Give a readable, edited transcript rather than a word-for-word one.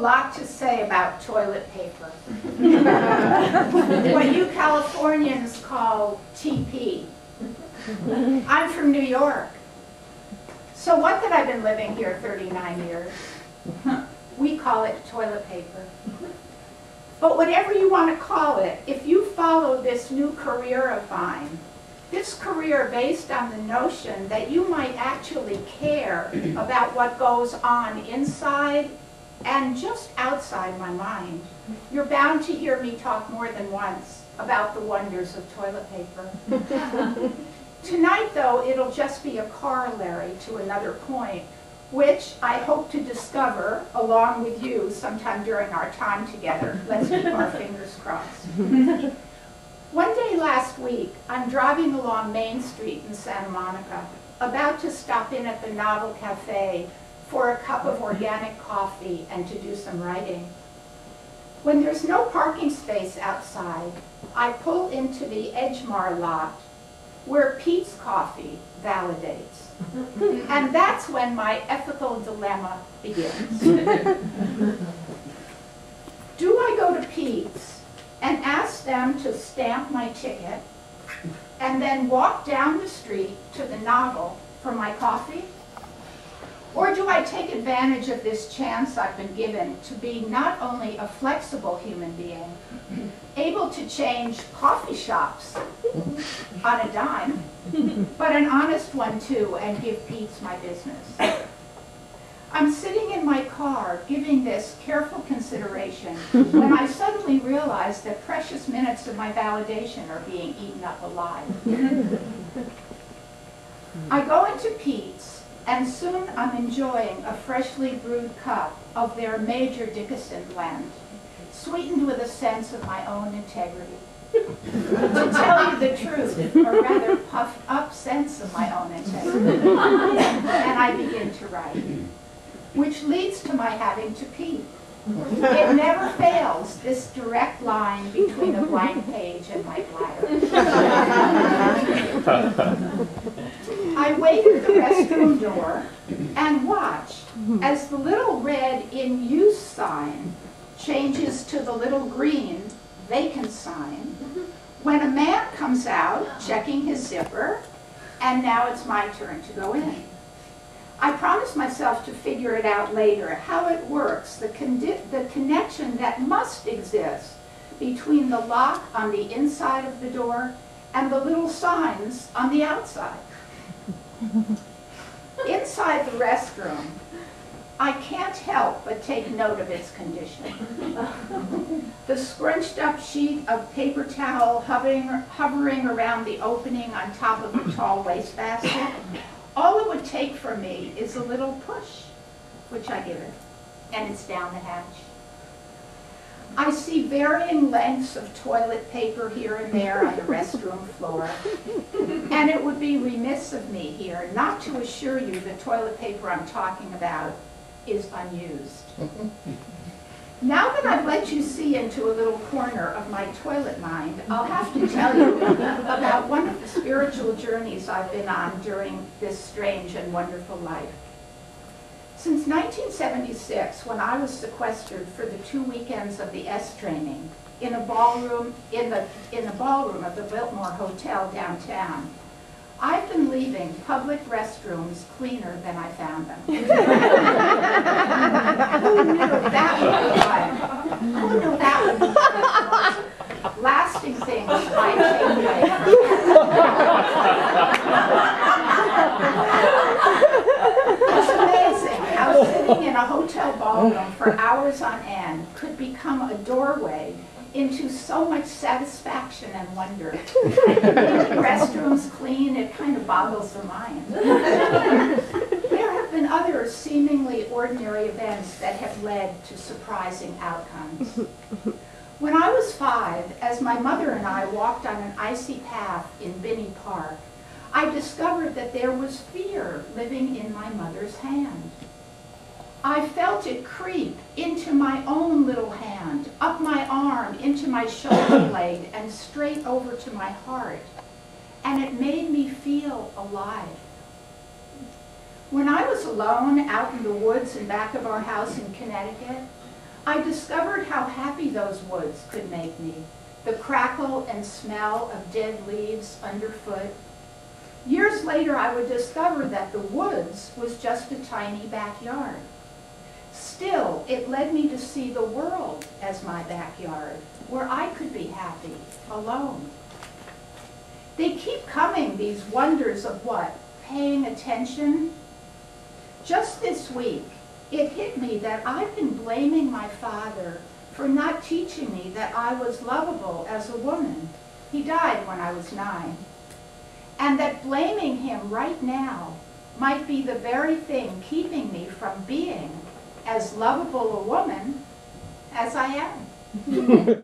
lot to say about toilet paper. What you Californians call TP. I'm from New York. So what that I've been living here 39 years? We call it toilet paper. But whatever you want to call it, if you follow this new career of mine, this career based on the notion that you might actually care about what goes on inside and just outside my mind, you're bound to hear me talk more than once about the wonders of toilet paper. Tonight, though, it'll just be a corollary to another point, which I hope to discover along with you sometime during our time together. Let's keep our fingers crossed. One day last week, I'm driving along Main Street in Santa Monica, about to stop in at the Novel Cafe for a cup of organic coffee and to do some writing. When there's no parking space outside, I pull into the Edgemar lot, where Pete's Coffee validates. And that's when my ethical dilemma begins. Do I go to Pete's and ask them to stamp my ticket and then walk down the street to the Novel for my coffee? Or do I take advantage of this chance I've been given to be not only a flexible human being, able to change coffee shops on a dime, but an honest one too, and give Pete's my business? I'm sitting in my car giving this careful consideration when I suddenly realize that precious minutes of my validation are being eaten up alive. I go into Pete's, and soon I'm enjoying a freshly brewed cup of their Major Dickinson blend, sweetened with a sense of my own integrity. To tell you the truth, a rather puffed up sense of my own integrity. And I begin to write, which leads to my having to pee. It never fails, this direct line between a blank page and my bladder. I wait at the restroom door and watch as the little red "in use" sign changes to the little green "vacant" sign when a man comes out checking his zipper, and now it's my turn to go in. I promise myself to figure it out later, how it works, the connection that must exist between the lock on the inside of the door and the little signs on the outside. Inside the restroom, I can't help but take note of its condition. The scrunched up sheet of paper towel hovering around the opening on top of the tall wastebasket. All it would take from me is a little push, which I give it, and it's down the hatch. I see varying lengths of toilet paper here and there on the restroom floor, and it would be remiss of me here not to assure you the toilet paper I'm talking about is unused. Now that I've let you see into a little corner of my toilet mind, I'll have to tell you about one of the spiritual journeys I've been on during this strange and wonderful life. Since 1976, when I was sequestered for the 2 weekends of the S training in a ballroom in the ballroom of the Biltmore Hotel downtown, I've been leaving public restrooms cleaner than I found them. Who knew that would be like? Who knew that would be like? Lasting things I take away from It's amazing how sitting in a hotel ballroom for hours on end could become a doorway into so much satisfaction and wonder. Restrooms clean, it kind of boggles the mind. There have been other seemingly ordinary events that have led to surprising outcomes. When I was 5, as my mother and I walked on an icy path in Binney Park, I discovered that there was fear living in my mother's hand. I felt it creep into my own little hand, up my arm, into my shoulder blade, and straight over to my heart. And it made me feel alive. When I was alone out in the woods in back of our house in Connecticut, I discovered how happy those woods could make me, the crackle and smell of dead leaves underfoot. Years later, I would discover that the woods was just a tiny backyard. Still, it led me to see the world as my backyard, where I could be happy, alone. They keep coming, these wonders of what? Paying attention? Just this week, it hit me that I've been blaming my father for not teaching me that I was lovable as a woman. He died when I was 9. And that blaming him right now might be the very thing keeping me from being as lovable a woman as I am.